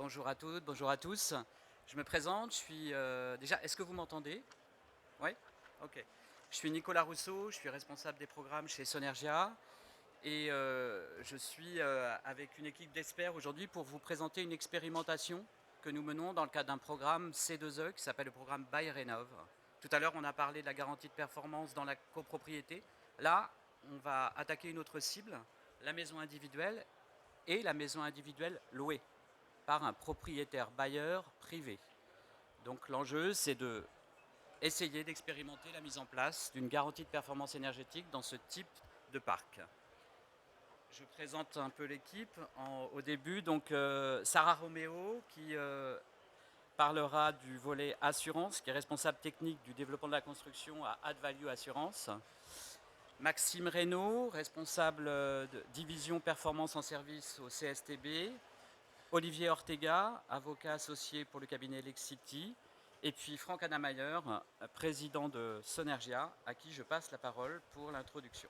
Bonjour à toutes, bonjour à tous. Je me présente, je suis déjà, est-ce que vous m'entendez? Oui. Ok. Je suis Nicolas Rousseau, je suis responsable des programmes chez Sonergia et je suis avec une équipe d'experts aujourd'hui pour vous présenter une expérimentation que nous menons dans le cadre d'un programme C2E qui s'appelle le programme Buy Rénov. Tout à l'heure, on a parlé de la garantie de performance dans la copropriété. Là, on va attaquer une autre cible, la maison individuelle et la maison individuelle louée par un propriétaire bailleur privé. Donc l'enjeu, c'est de essayer d'expérimenter la mise en place d'une garantie de performance énergétique dans ce type de parc. Je présente un peu l'équipe au début. Donc Sarah Roméo qui parlera du volet assurance, qui est responsable technique du développement de la construction à Add Value Assurance. Maxime Reynaud, responsable de division performance en service au CSTB. Olivier Ortega, avocat associé pour le cabinet Lexity, et puis Franck Annamayer, président de Sonergia, à qui je passe la parole pour l'introduction.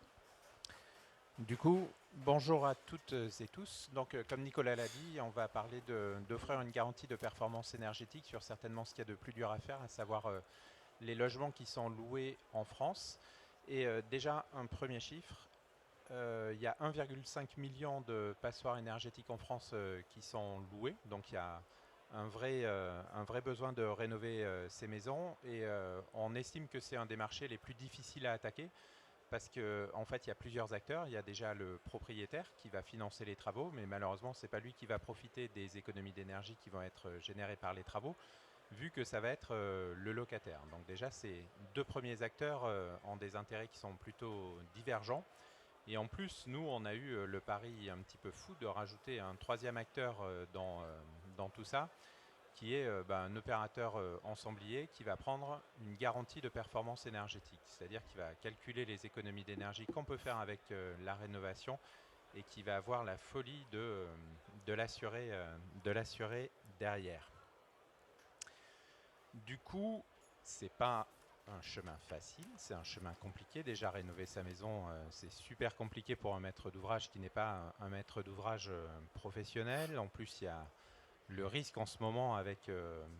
Du coup, bonjour à toutes et tous. Donc, comme Nicolas l'a dit, on va parler d'offrir une garantie de performance énergétique sur certainement ce qu'il y a de plus dur à faire, à savoir les logements qui sont loués en France. Et déjà, un premier chiffre, il y a 1,5 million de passoires énergétiques en France qui sont louées. Donc, il y a un vrai besoin de rénover ces maisons. Et on estime que c'est un des marchés les plus difficiles à attaquer parce qu'en fait, il y a plusieurs acteurs. Il y a déjà le propriétaire qui va financer les travaux, mais malheureusement, ce n'est pas lui qui va profiter des économies d'énergie qui vont être générées par les travaux, vu que ça va être le locataire. Donc déjà, ces deux premiers acteurs ont des intérêts qui sont plutôt divergents. Et en plus, nous, on a eu le pari un petit peu fou de rajouter un troisième acteur dans tout ça, qui est un opérateur ensemblier qui va prendre une garantie de performance énergétique, c'est-à-dire qu'il va calculer les économies d'énergie qu'on peut faire avec la rénovation et qui va avoir la folie de l'assurer derrière. Du coup, c'est pas un chemin facile, c'est un chemin compliqué. Déjà, rénover sa maison, c'est super compliqué pour un maître d'ouvrage qui n'est pas un maître d'ouvrage professionnel. En plus, il y a le risque en ce moment avec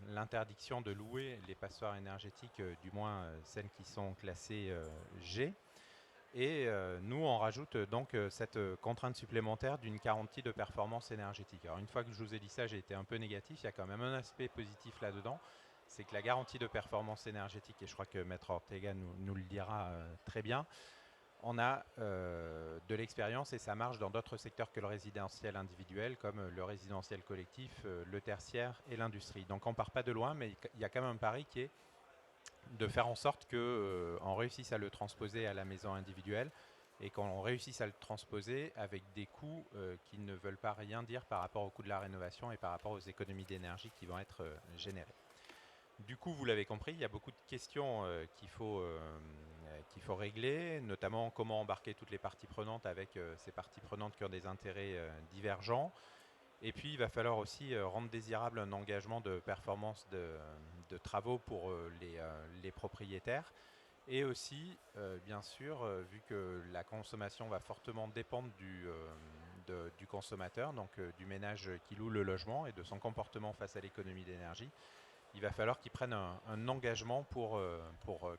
l'interdiction de louer les passoires énergétiques, du moins celles qui sont classées G. Et nous, on rajoute donc cette contrainte supplémentaire d'une garantie de performance énergétique. Alors une fois que je vous ai dit ça, j'ai été un peu négatif. Il y a quand même un aspect positif là-dedans. C'est que la garantie de performance énergétique, et je crois que Maître Ortega nous le dira très bien, on a de l'expérience et ça marche dans d'autres secteurs que le résidentiel individuel, comme le résidentiel collectif, le tertiaire et l'industrie. Donc on ne part pas de loin, mais il y a quand même un pari qui est de faire en sorte qu'on réussisse à le transposer à la maison individuelle et qu'on réussisse à le transposer avec des coûts qui ne veulent pas rien dire par rapport au coût de la rénovation et par rapport aux économies d'énergie qui vont être générées. Du coup, vous l'avez compris, il y a beaucoup de questions qu'il faut régler, notamment comment embarquer toutes les parties prenantes avec ces parties prenantes qui ont des intérêts divergents. Et puis, il va falloir aussi rendre désirable un engagement de performance de travaux pour les propriétaires. Et aussi, bien sûr, vu que la consommation va fortement dépendre du consommateur, donc du ménage qui loue le logement et de son comportement face à l'économie d'énergie, il va falloir qu'ils prennent un engagement pour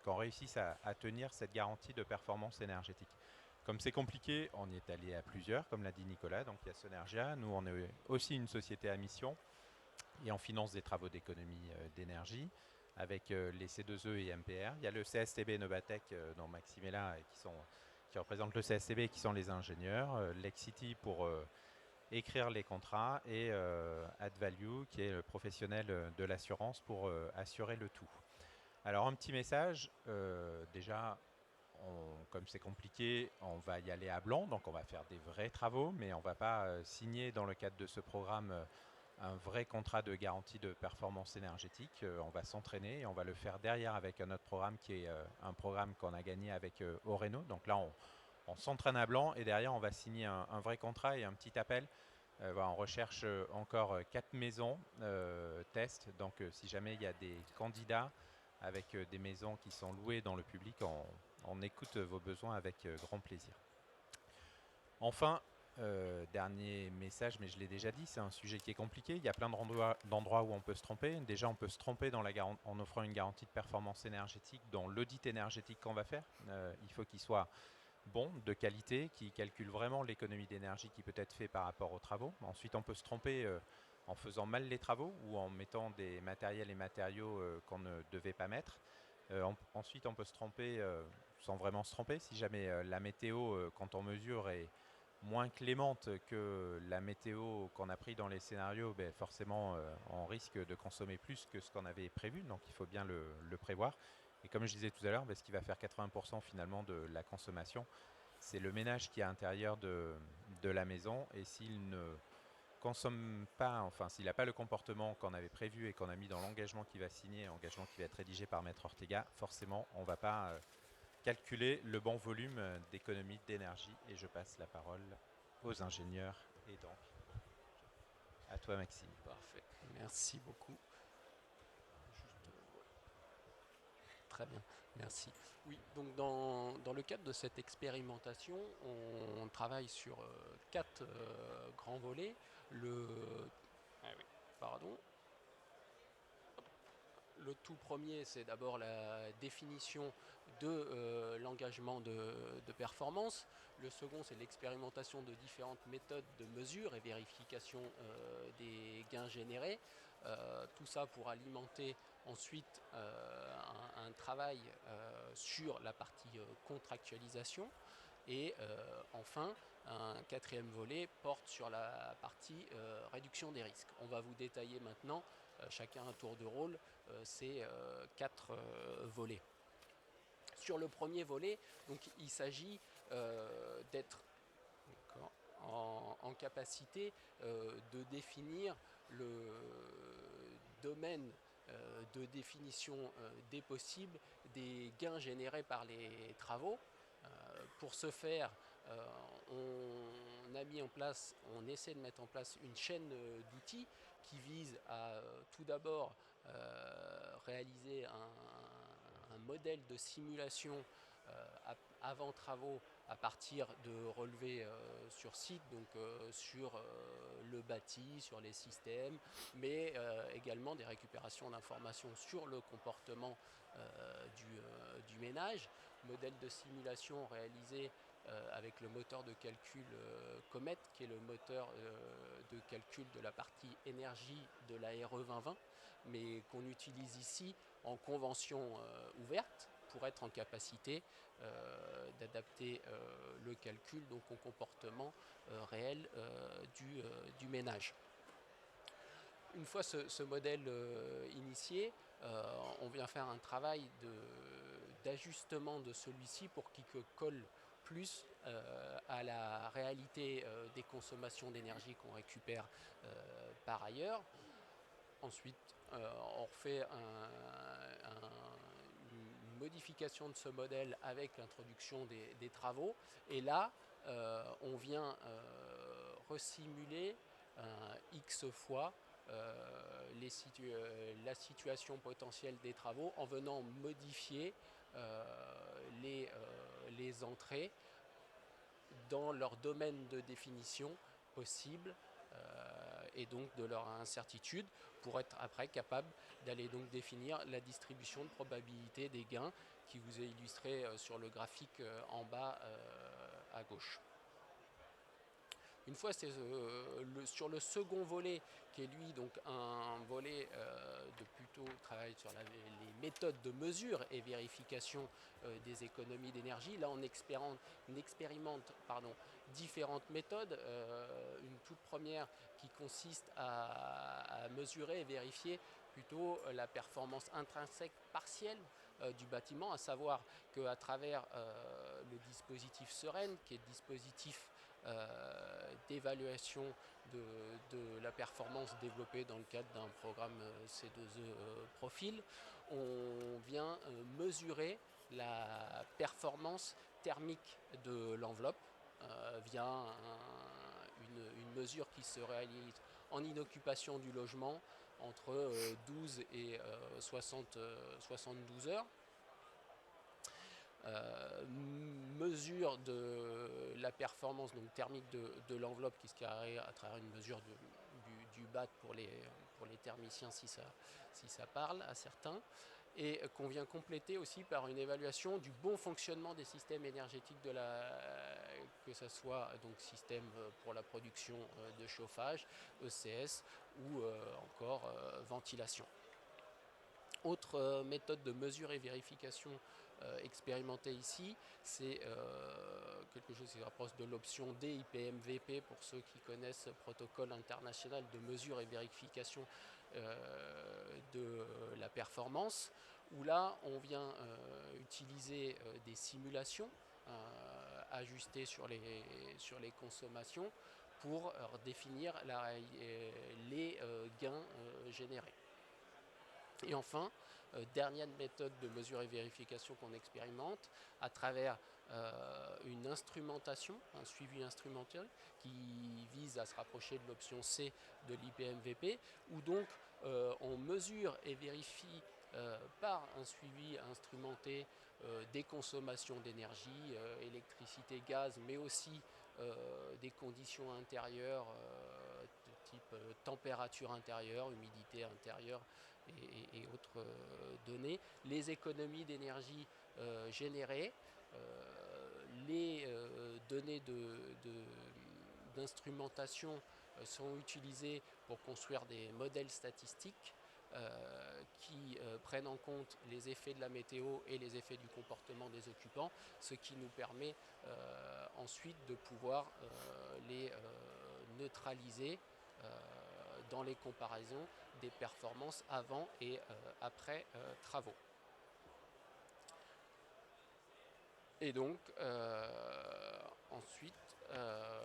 qu'on réussisse à tenir cette garantie de performance énergétique. Comme c'est compliqué, on y est allé à plusieurs, comme l'a dit Nicolas. Donc il y a Sonergia, nous on est aussi une société à mission et on finance des travaux d'économie d'énergie avec les C2E et MPR. Il y a le CSTB Novatec dont Maxime est là et qui représente le CSTB qui sont les ingénieurs, Lexity pour écrire les contrats et Add Value qui est le professionnel de l'assurance pour assurer le tout. Alors un petit message, déjà comme c'est compliqué, on va y aller à blanc, donc on va faire des vrais travaux, mais on ne va pas signer dans le cadre de ce programme un vrai contrat de garantie de performance énergétique. On va s'entraîner et on va le faire derrière avec un autre programme qui est un programme qu'on a gagné avec Oreno. Donc là, on s'entraîne à blanc et derrière, on va signer un vrai contrat et un petit appel. Voilà, on recherche encore 4 maisons test. Donc si jamais il y a des candidats avec des maisons qui sont louées dans le public, on écoute vos besoins avec grand plaisir. Enfin, Dernier message, mais je l'ai déjà dit, c'est un sujet qui est compliqué. Il y a plein d'endroits où on peut se tromper. Déjà, on peut se tromper en offrant une garantie de performance énergétique dans l'audit énergétique qu'on va faire. Il faut qu'il soit bon, de qualité, qui calcule vraiment l'économie d'énergie qui peut être fait par rapport aux travaux. Ensuite, on peut se tromper en faisant mal les travaux ou en mettant des matériels et matériaux qu'on ne devait pas mettre. Ensuite, on peut se tromper sans vraiment se tromper. Si jamais la météo, quand on mesure, est moins clémente que la météo qu'on a pris dans les scénarios, ben forcément, on risque de consommer plus que ce qu'on avait prévu. Donc, il faut bien le prévoir. Et comme je disais tout à l'heure, ben, ce qui va faire 80% finalement de la consommation, c'est le ménage qui est à l'intérieur de la maison. Et s'il ne consomme pas, enfin s'il n'a pas le comportement qu'on avait prévu et qu'on a mis dans l'engagement qu'il va signer, engagement qui va être rédigé par Maître Ortega, forcément on ne va pas calculer le bon volume d'économie d'énergie. Et je passe la parole aux ingénieurs. Et donc, à toi Maxime. Parfait, merci beaucoup. Très bien, merci. Oui, donc dans le cadre de cette expérimentation, on travaille sur 4 grands volets. Ah oui, pardon. Le tout premier, c'est d'abord la définition de l'engagement de performance. Le second, c'est l'expérimentation de différentes méthodes de mesure et vérification des gains générés. Tout ça pour alimenter ensuite un travail sur la partie contractualisation. Et enfin, un quatrième volet porte sur la partie réduction des risques. On va vous détailler maintenant, chacun à tour de rôle, ces 4 volets. Sur le premier volet, donc, il s'agit d'être en capacité de définir le domaine de définition des possibles des gains générés par les travaux. Pour ce faire, on essaie de mettre en place une chaîne d'outils qui vise à tout d'abord réaliser un modèle de simulation avant travaux à partir de relevés sur site, donc sur le bâti, sur les systèmes, mais également des récupérations d'informations sur le comportement du ménage. Modèle de simulation réalisé avec le moteur de calcul Comet, qui est le moteur de calcul de la partie énergie de la RE 2020, mais qu'on utilise ici en convention ouverte pour être en capacité d'adapter le calcul donc au comportement réel du ménage. Une fois ce modèle initié, on vient faire un travail d'ajustement de celui-ci pour qu'il colle plus à la réalité des consommations d'énergie qu'on récupère par ailleurs. Ensuite, on refait une modification de ce modèle avec l'introduction des travaux. Et là, on vient resimuler X fois la situation potentielle des travaux en venant modifier les entrées dans leur domaine de définition possible et donc de leur incertitude pour être après capable d'aller donc définir la distribution de probabilité des gains qui vous est illustré sur le graphique en bas à gauche. Une fois sur le second volet, qui est lui donc un volet de plutôt travail sur les méthodes de mesure et vérification des économies d'énergie, là on expérimente différentes méthodes. Une toute première qui consiste à mesurer et vérifier plutôt la performance intrinsèque partielle du bâtiment, à savoir qu'à travers le dispositif Seren, qui est le dispositif d'évaluation de la performance développée dans le cadre d'un programme C2E Profil, on vient mesurer la performance thermique de l'enveloppe via une mesure qui se réalise en inoccupation du logement entre 12 et 72 heures. mesure de la performance donc thermique de l'enveloppe qui se carré à travers une mesure du BAT pour les thermiciens si ça parle à certains, et qu'on vient compléter aussi par une évaluation du bon fonctionnement des systèmes énergétiques que ce soit donc système pour la production de chauffage, ECS ou encore ventilation. Autre méthode de mesure et vérification expérimentée ici, c'est quelque chose qui se rapproche de l'option D IPMVP pour ceux qui connaissent le protocole international de mesure et vérification de la performance, où là on vient utiliser des simulations ajustées sur les consommations pour définir les gains générés. Et enfin, dernière méthode de mesure et vérification qu'on expérimente à travers une instrumentation, un suivi instrumentaire qui vise à se rapprocher de l'option C de l'IPMVP, où donc on mesure et vérifie par un suivi instrumenté des consommations d'énergie, électricité, gaz, mais aussi des conditions intérieures de type température intérieure, humidité intérieure et autres données, les économies d'énergie générées, les données d'instrumentation sont utilisées pour construire des modèles statistiques qui prennent en compte les effets de la météo et les effets du comportement des occupants, ce qui nous permet ensuite de pouvoir les neutraliser dans les comparaisons des performances avant et après travaux. Et donc ensuite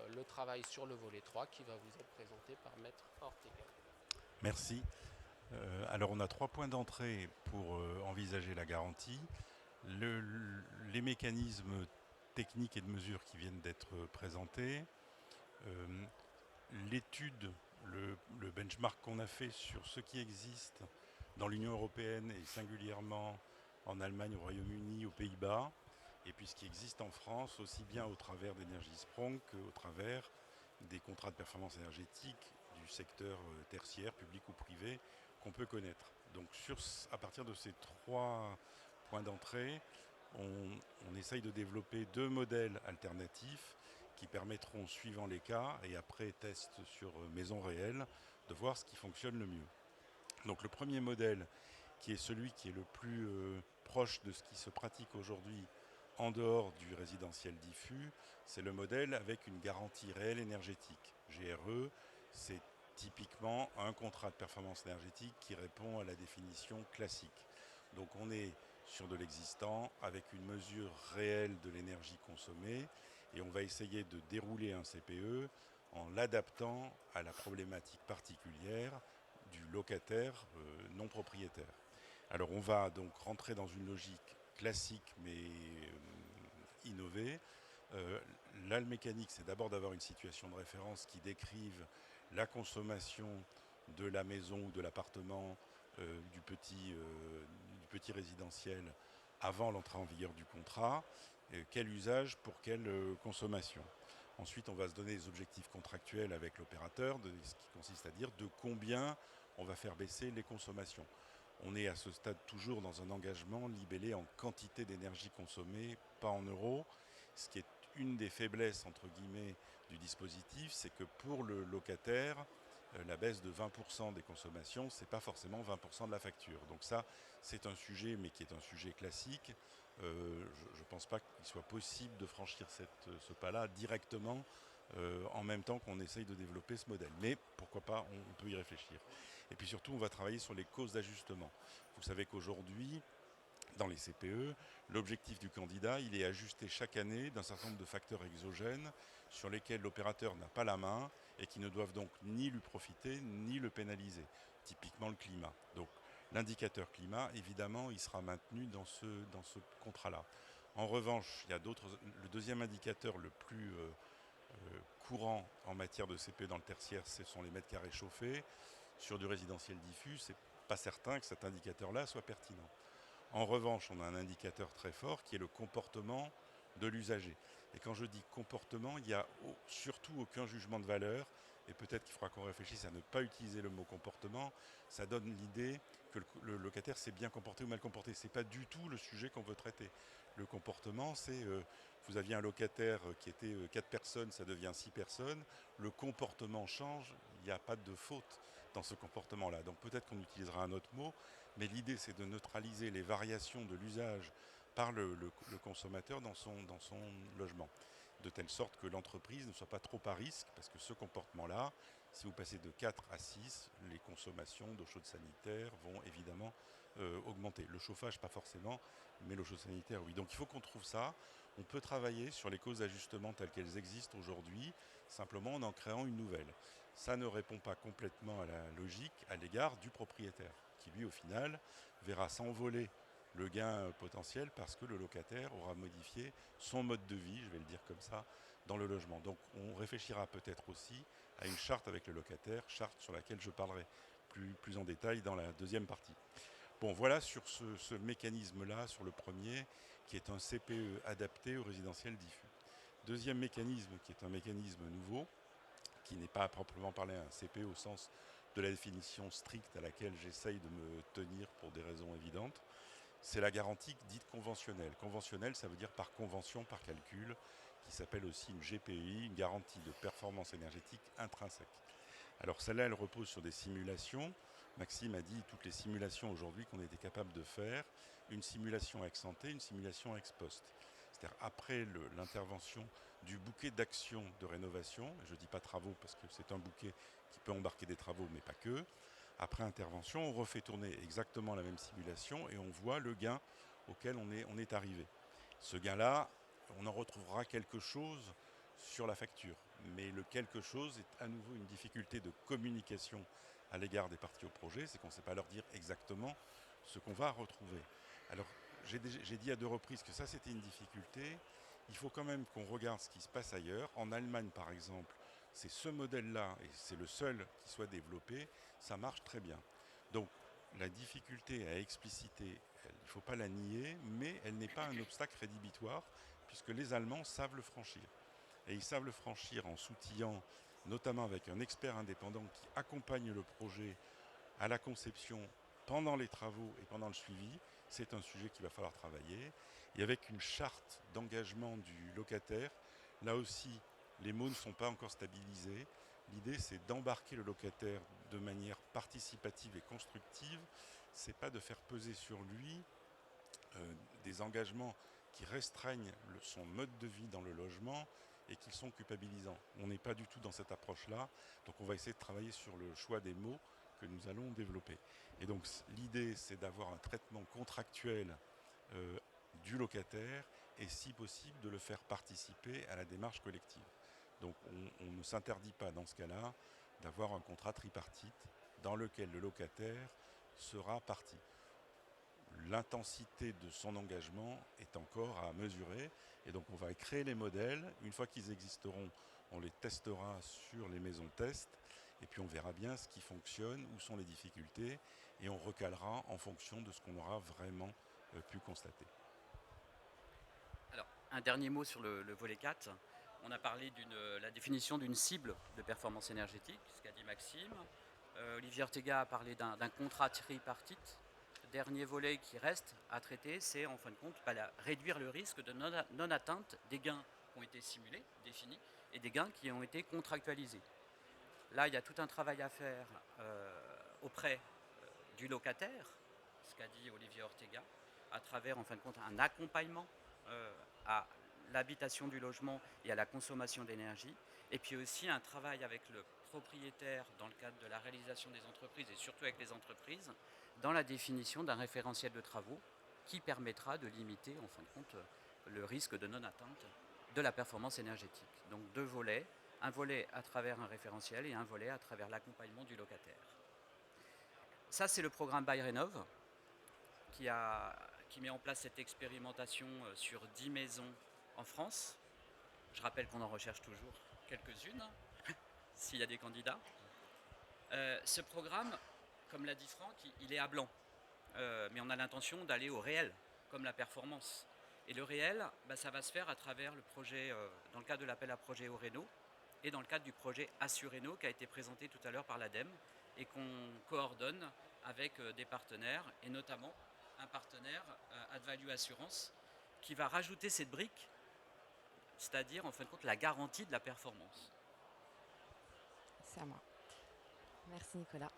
le travail sur le volet 3 qui va vous être présenté par Maître Ortega. Merci. Alors on a 3 points d'entrée pour envisager la garantie. Les mécanismes techniques et de mesure qui viennent d'être présentés, l'étude, le benchmark qu'on a fait sur ce qui existe dans l'Union européenne et singulièrement en Allemagne, au Royaume-Uni, aux Pays-Bas, et puis ce qui existe en France, aussi bien au travers d'Energy Sprong qu'au travers des contrats de performance énergétique du secteur tertiaire, public ou privé, qu'on peut connaître. Donc à partir de ces 3 points d'entrée, on essaye de développer 2 modèles alternatifs qui permettront, suivant les cas, et après test sur maison réelle, de voir ce qui fonctionne le mieux. Donc le premier modèle, qui est celui qui est le plus proche de ce qui se pratique aujourd'hui en dehors du résidentiel diffus, c'est le modèle avec une garantie réelle énergétique. GRE, c'est typiquement un contrat de performance énergétique qui répond à la définition classique. Donc on est sur de l'existant avec une mesure réelle de l'énergie consommée et on va essayer de dérouler un CPE en l'adaptant à la problématique particulière du locataire non propriétaire. Alors on va donc rentrer dans une logique classique mais innovée. Là, le mécanique, c'est d'abord d'avoir une situation de référence qui décrive la consommation de la maison ou de l'appartement du petit résidentiel avant l'entrée en vigueur du contrat. Quel usage pour quelle consommation. Ensuite, on va se donner des objectifs contractuels avec l'opérateur, ce qui consiste à dire de combien on va faire baisser les consommations. On est à ce stade toujours dans un engagement libellé en quantité d'énergie consommée, pas en euros. Ce qui est une des faiblesses, entre guillemets, du dispositif, c'est que pour le locataire, la baisse de 20% des consommations, ce n'est pas forcément 20% de la facture. Donc ça, c'est un sujet, mais qui est un sujet classique. Je ne pense pas qu'il soit possible de franchir ce pas-là directement en même temps qu'on essaye de développer ce modèle. Mais pourquoi pas, on peut y réfléchir. Et puis surtout, on va travailler sur les causes d'ajustement. Vous savez qu'aujourd'hui, dans les CPE, l'objectif du candidat, il est ajusté chaque année d'un certain nombre de facteurs exogènes sur lesquels l'opérateur n'a pas la main et qui ne doivent donc ni lui profiter ni le pénaliser. Typiquement le climat. Donc l'indicateur climat, évidemment, il sera maintenu dans ce contrat-là. En revanche, il y a le deuxième indicateur le plus courant en matière de CPE dans le tertiaire, ce sont les mètres carrés chauffés. Sur du résidentiel diffus, c'est pas certain que cet indicateur-là soit pertinent. En revanche, on a un indicateur très fort qui est le comportement de l'usager. Et quand je dis comportement, il n'y a surtout aucun jugement de valeur. Et peut-être qu'il faudra qu'on réfléchisse à ne pas utiliser le mot comportement. Ça donne l'idée que le locataire s'est bien comporté ou mal comporté. Ce n'est pas du tout le sujet qu'on veut traiter. Le comportement, c'est vous aviez un locataire qui était 4 personnes, ça devient 6 personnes. Le comportement change, il n'y a pas de faute dans ce comportement-là. Donc peut-être qu'on utilisera un autre mot, mais l'idée c'est de neutraliser les variations de l'usage par le consommateur dans son logement, de telle sorte que l'entreprise ne soit pas trop à risque, parce que ce comportement-là, si vous passez de 4 à 6, les consommations d'eau chaude sanitaire vont évidemment augmenter. Le chauffage, pas forcément, mais l'eau chaude sanitaire, oui. Donc il faut qu'on trouve ça. On peut travailler sur les causes d'ajustement telles qu'elles existent aujourd'hui, simplement en créant une nouvelle. Ça ne répond pas complètement à la logique à l'égard du propriétaire, qui lui, au final, verra s'envoler le gain potentiel parce que le locataire aura modifié son mode de vie, je vais le dire comme ça, dans le logement. Donc on réfléchira peut-être aussi à une charte avec le locataire, charte sur laquelle je parlerai plus en détail dans la deuxième partie. Bon, voilà sur ce mécanisme-là, sur le premier, qui est un CPE adapté au résidentiel diffus. Deuxième mécanisme, qui est un mécanisme nouveau, qui n'est pas à proprement parler un CPE au sens de la définition stricte à laquelle j'essaye de me tenir pour des raisons évidentes, c'est la garantie dite conventionnelle. Conventionnelle, ça veut dire par convention, par calcul, qui s'appelle aussi une GPI, une garantie de performance énergétique intrinsèque. Alors celle-là, elle repose sur des simulations. Maxime a dit toutes les simulations aujourd'hui qu'on était capable de faire, une simulation ex ante, une simulation ex post. C'est-à-dire après l'intervention du bouquet d'actions de rénovation, je ne dis pas travaux parce que c'est un bouquet qui peut embarquer des travaux, mais pas que. Après intervention, on refait tourner exactement la même simulation et on voit le gain auquel on est arrivé. Ce gain-là, on en retrouvera quelque chose sur la facture. Mais le quelque chose est à nouveau une difficulté de communication à l'égard des parties au projet, c'est qu'on ne sait pas leur dire exactement ce qu'on va retrouver. Alors, j'ai dit à 2 reprises que ça, c'était une difficulté. Il faut quand même qu'on regarde ce qui se passe ailleurs. En Allemagne, par exemple, c'est ce modèle-là, et c'est le seul qui soit développé, ça marche très bien. Donc, la difficulté à expliciter, il ne faut pas la nier, mais elle n'est pas un obstacle rédhibitoire, puisque les Allemands savent le franchir. Et ils savent le franchir en s'outillant, notamment avec un expert indépendant qui accompagne le projet à la conception pendant les travaux et pendant le suivi. C'est un sujet qu'il va falloir travailler. Et avec une charte d'engagement du locataire, là aussi, les mots ne sont pas encore stabilisés. L'idée, c'est d'embarquer le locataire de manière participative et constructive. C'est pas de faire peser sur lui des engagements qui restreignent son mode de vie dans le logement et qui sont culpabilisants. On n'est pas du tout dans cette approche-là, donc on va essayer de travailler sur le choix des mots que nous allons développer. Et donc l'idée, c'est d'avoir un traitement contractuel du locataire et si possible de le faire participer à la démarche collective. Donc on ne s'interdit pas dans ce cas-là d'avoir un contrat tripartite dans lequel le locataire sera partie. L'intensité de son engagement est encore à mesurer et donc on va créer les modèles. Une fois qu'ils existeront, on les testera sur les maisons test et puis on verra bien ce qui fonctionne, où sont les difficultés et on recalera en fonction de ce qu'on aura vraiment pu constater. Alors, un dernier mot sur le volet 4. On a parlé de la définition d'une cible de performance énergétique, ce qu'a dit Maxime. Olivier Ortega a parlé d'un contrat tripartite. Le dernier volet qui reste à traiter, c'est en fin de compte réduire le risque de non-atteinte des gains qui ont été simulés, définis, et des gains qui ont été contractualisés. Là, il y a tout un travail à faire auprès du locataire, ce qu'a dit Olivier Ortega, à travers en fin de compte un accompagnement à l'habitation du logement et à la consommation d'énergie, et puis aussi un travail avec le propriétaire dans le cadre de la réalisation des entreprises et surtout avec les entreprises dans la définition d'un référentiel de travaux qui permettra de limiter en fin de compte le risque de non-atteinte de la performance énergétique. Donc 2 volets, un volet à travers un référentiel et un volet à travers l'accompagnement du locataire. Ça, c'est le programme ByRénov qui met en place cette expérimentation sur 10 maisons en France. Je rappelle qu'on en recherche toujours quelques-unes, s'il y a des candidats. Ce programme, comme l'a dit Franck, il est à blanc. mais on a l'intention d'aller au réel, comme la performance. Et le réel, ça va se faire à travers le projet, dans le cadre de l'appel à projet Oreno, et dans le cadre du projet Assureno qui a été présenté tout à l'heure par l'ADEME et qu'on coordonne avec des partenaires, et notamment un partenaire, AddValue Assurance, qui va rajouter cette brique, c'est-à-dire en fin de compte la garantie de la performance. C'est à moi. Merci Nicolas.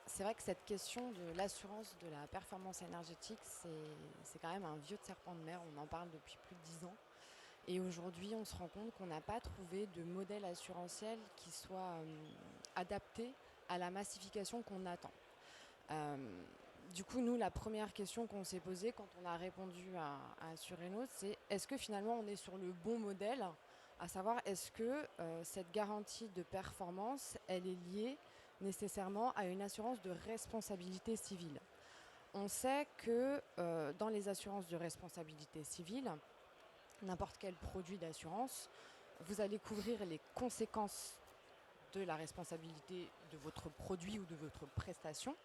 C'est vrai que cette question de l'assurance de la performance énergétique, c'est quand même un vieux serpent de mer, on en parle depuis plus de 10 ans. Et aujourd'hui, on se rend compte qu'on n'a pas trouvé de modèle assurantiel qui soit adapté à la massification qu'on attend. Du coup, nous, la première question qu'on s'est posée quand on a répondu à Assureno, c'est est-ce que finalement on est sur le bon modèle, à savoir est-ce que cette garantie de performance, elle est liée nécessairement à une assurance de responsabilité civile. On sait que dans les assurances de responsabilité civile, n'importe quel produit d'assurance, vous allez couvrir les conséquences de la responsabilité de votre produit ou de votre prestation,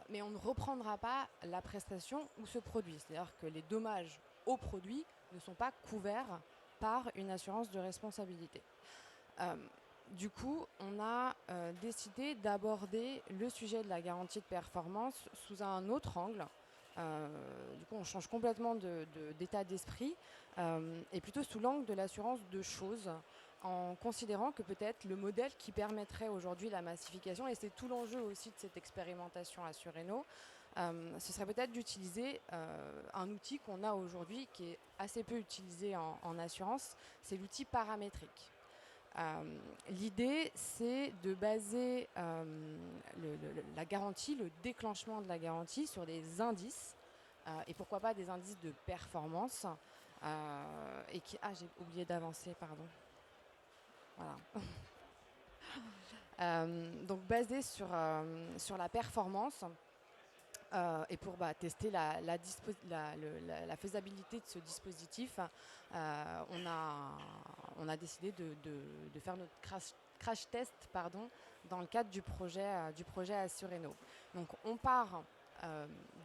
mais on ne reprendra pas la prestation ou ce produit. C'est-à-dire que les dommages au produit ne sont pas couverts par une assurance de responsabilité. Du coup, on a décidé d'aborder le sujet de la garantie de performance sous un autre angle. Du coup, on change complètement d'état d'esprit et plutôt sous l'angle de l'assurance de choses, en considérant que peut-être le modèle qui permettrait aujourd'hui la massification, et c'est tout l'enjeu aussi de cette expérimentation Assureno, ce serait peut-être d'utiliser un outil qu'on a aujourd'hui qui est assez peu utilisé en assurance, c'est l'outil paramétrique. L'idée, c'est de baser la garantie, le déclenchement de la garantie sur des indices, et pourquoi pas des indices de performance, et qui... Ah, j'ai oublié d'avancer, pardon. Voilà. Donc basé sur la performance, et pour tester la faisabilité de ce dispositif, on a décidé de faire notre crash test dans le cadre du projet Assureno. Donc on part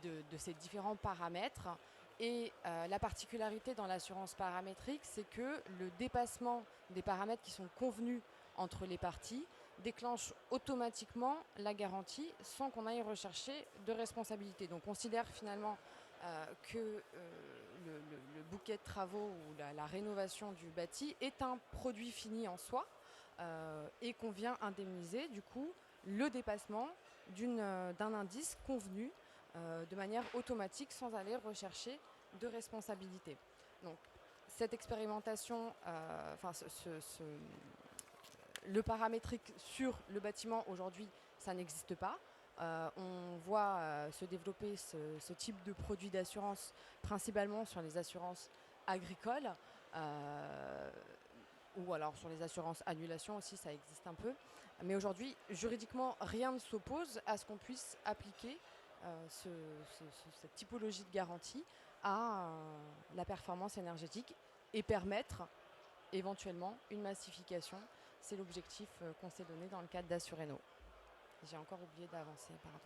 de ces différents paramètres, et la particularité dans l'assurance paramétrique, c'est que le dépassement des paramètres qui sont convenus entre les parties déclenche automatiquement la garantie sans qu'on aille rechercher de responsabilité. Donc on considère finalement que le bouquet de travaux ou la rénovation du bâti est un produit fini en soi, et qu'on vient indemniser du coup le dépassement d'un indice convenu de manière automatique sans aller rechercher de responsabilité. Donc cette expérimentation, le paramétrique sur le bâtiment aujourd'hui, ça n'existe pas. On voit se développer ce type de produit d'assurance principalement sur les assurances agricoles, ou alors sur les assurances annulation aussi, ça existe un peu. Mais aujourd'hui, juridiquement, rien ne s'oppose à ce qu'on puisse appliquer cette typologie de garantie à la performance énergétique et permettre éventuellement une massification. C'est l'objectif qu'on s'est donné dans le cadre d'Assureno. J'ai encore oublié d'avancer, pardon.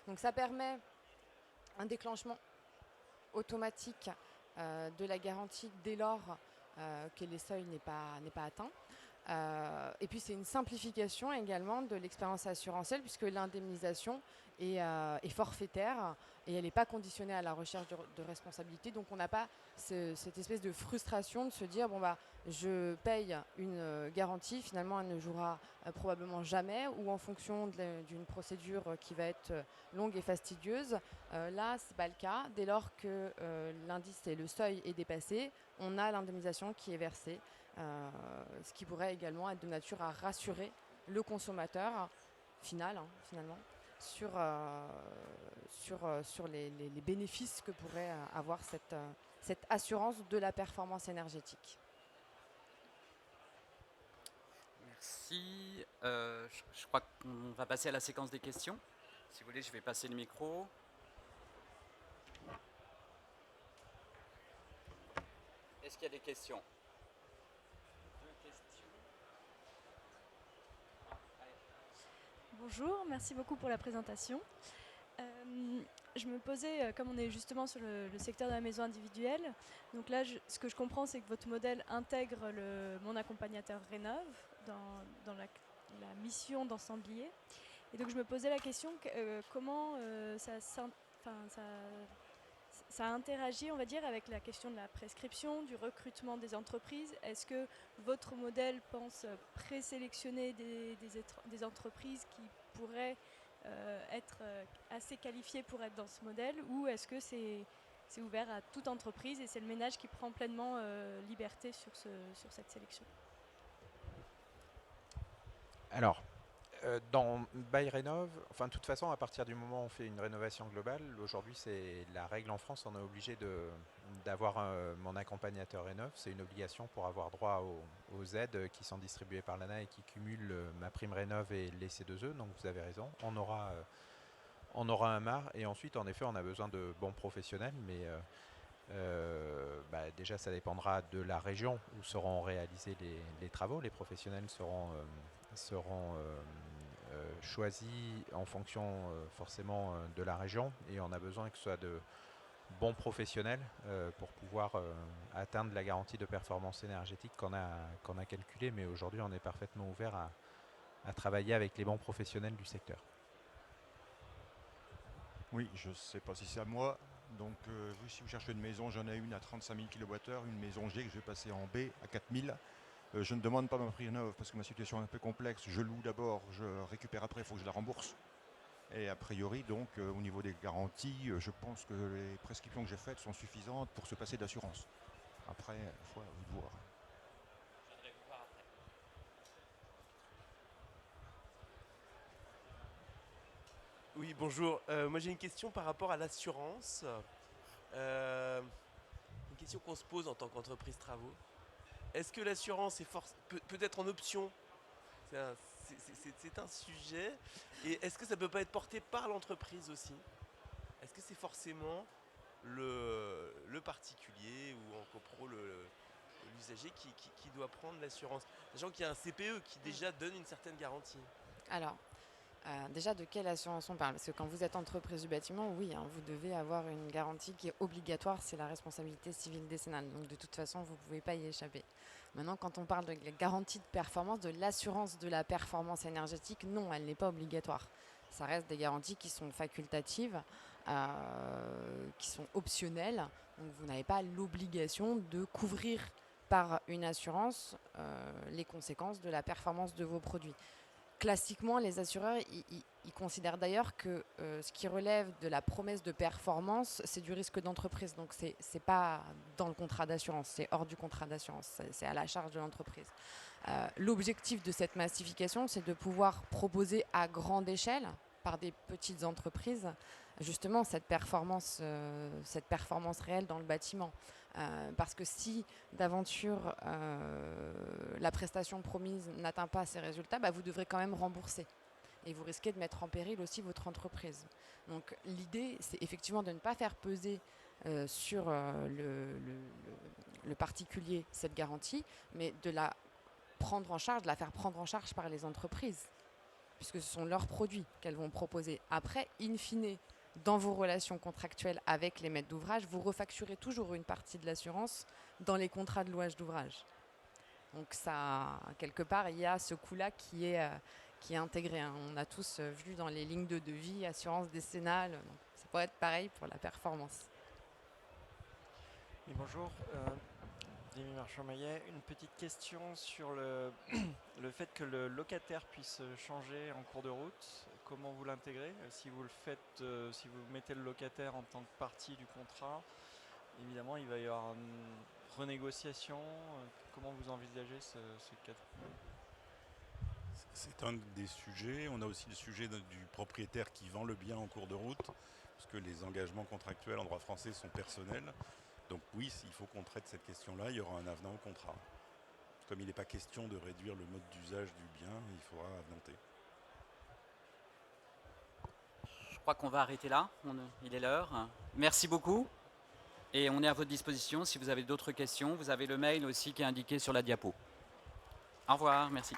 Donc ça permet un déclenchement automatique de la garantie dès lors que les seuils n'est pas atteint. Et puis c'est une simplification également de l'expérience assurantielle, puisque l'indemnisation est forfaitaire et elle n'est pas conditionnée à la recherche de responsabilité. Donc on n'a pas cette espèce de frustration de se dire je paye une garantie, finalement elle ne jouera probablement jamais, ou en fonction d'une procédure qui va être longue et fastidieuse. Là c'est pas le cas. Dès lors que l'indice et le seuil est dépassé, on a l'indemnisation qui est versée. Ce qui pourrait également être de nature à rassurer le consommateur final, finalement, sur les bénéfices que pourrait avoir cette assurance de la performance énergétique. Merci. Je crois qu'on va passer à la séquence des questions. Si vous voulez, je vais passer le micro. Est-ce qu'il y a des questions ? Bonjour, merci beaucoup pour la présentation. Je me posais, comme on est justement sur le secteur de la maison individuelle, donc là, ce que je comprends, c'est que votre modèle intègre mon accompagnateur Rénov dans la mission d'ensemblier. Et donc je me posais la question, comment ça interagit, on va dire, avec la question de la prescription, du recrutement des entreprises. Est-ce que votre modèle pense présélectionner des entreprises qui pourraient être assez qualifiées pour être dans ce modèle, ou est-ce que c'est ouvert à toute entreprise et c'est le ménage qui prend pleinement liberté sur cette sélection? Alors, dans Buy Rénov, enfin de toute façon, à partir du moment où on fait une rénovation globale, aujourd'hui c'est la règle en France, on est obligé d'avoir mon accompagnateur Rénov. C'est une obligation pour avoir droit aux aides qui sont distribuées par l'ANA et qui cumulent ma prime Rénov et les C2E. Donc vous avez raison, on aura un MAR, et ensuite en effet on a besoin de bons professionnels, mais déjà ça dépendra de la région où seront réalisés les travaux. Les professionnels seront choisis en fonction forcément de la région, et on a besoin que ce soit de bons professionnels pour pouvoir atteindre la garantie de performance énergétique qu'on a calculée. Mais aujourd'hui on est parfaitement ouvert à travailler avec les bons professionnels du secteur. Oui, je ne sais pas si c'est à moi. Donc, si vous cherchez une maison, j'en ai une à 35 000 kWh, une maison G que je vais passer en B à 4 000. Je ne demande pas ma prime neuve parce que ma situation est un peu complexe. Je loue d'abord, je récupère après, il faut que je la rembourse. Et a priori, donc, au niveau des garanties, je pense que les prescriptions que j'ai faites sont suffisantes pour se passer d'assurance. Après, il faut à vous de voir. Oui, bonjour. Moi j'ai une question par rapport à l'assurance. Une question qu'on se pose en tant qu'entreprise travaux. Est-ce que l'assurance peut être en option? C'est un sujet. Et est-ce que ça peut pas être porté par l'entreprise aussi? Est-ce que c'est forcément le particulier ou en copro l'usager qui doit prendre l'assurance, sachant qu'il y a un CPE qui déjà donne une certaine garantie? Alors, déjà, de quelle assurance on parle? Parce que quand vous êtes entreprise du bâtiment, oui, hein, vous devez avoir une garantie qui est obligatoire, c'est la responsabilité civile décennale. Donc de toute façon, vous ne pouvez pas y échapper. Maintenant, quand on parle de la garantie de performance, de l'assurance de la performance énergétique, non, elle n'est pas obligatoire. Ça reste des garanties qui sont facultatives, qui sont optionnelles. Donc vous n'avez pas l'obligation de couvrir par une assurance les conséquences de la performance de vos produits. Classiquement, les assureurs, ils considèrent d'ailleurs que ce qui relève de la promesse de performance, c'est du risque d'entreprise. Donc, ce n'est pas dans le contrat d'assurance, c'est hors du contrat d'assurance, c'est à la charge de l'entreprise. L'objectif de cette massification, c'est de pouvoir proposer à grande échelle, par des petites entreprises, justement cette performance réelle dans le bâtiment. Parce que si d'aventure la prestation promise n'atteint pas ces résultats, vous devrez quand même rembourser. Et vous risquez de mettre en péril aussi votre entreprise. Donc l'idée, c'est effectivement de ne pas faire peser sur le particulier cette garantie, mais de la prendre en charge, de la faire prendre en charge par les entreprises, puisque ce sont leurs produits qu'elles vont proposer. Après, in fine, dans vos relations contractuelles avec les maîtres d'ouvrage, vous refacturez toujours une partie de l'assurance dans les contrats de louage d'ouvrage. Donc ça, quelque part, il y a ce coût-là qui est intégré. Hein. On a tous vu dans les lignes de devis, assurance décennale. Donc ça pourrait être pareil pour la performance. Oui, bonjour. Rémi Marchand-Maillet, une petite question sur le fait que le locataire puisse changer en cours de route. Comment vous l'intégrez? Si vous le faites, si vous mettez le locataire en tant que partie du contrat, évidemment il va y avoir une renégociation. Comment vous envisagez ce cas? C'est un des sujets. On a aussi le sujet du propriétaire qui vend le bien en cours de route, parce que les engagements contractuels en droit français sont personnels. Donc oui, il faut qu'on traite cette question-là, il y aura un avenant au contrat. Comme il n'est pas question de réduire le mode d'usage du bien, il faudra avenanter. Je crois qu'on va arrêter là, il est l'heure. Merci beaucoup et on est à votre disposition si vous avez d'autres questions. Vous avez le mail aussi qui est indiqué sur la diapo. Au revoir, merci.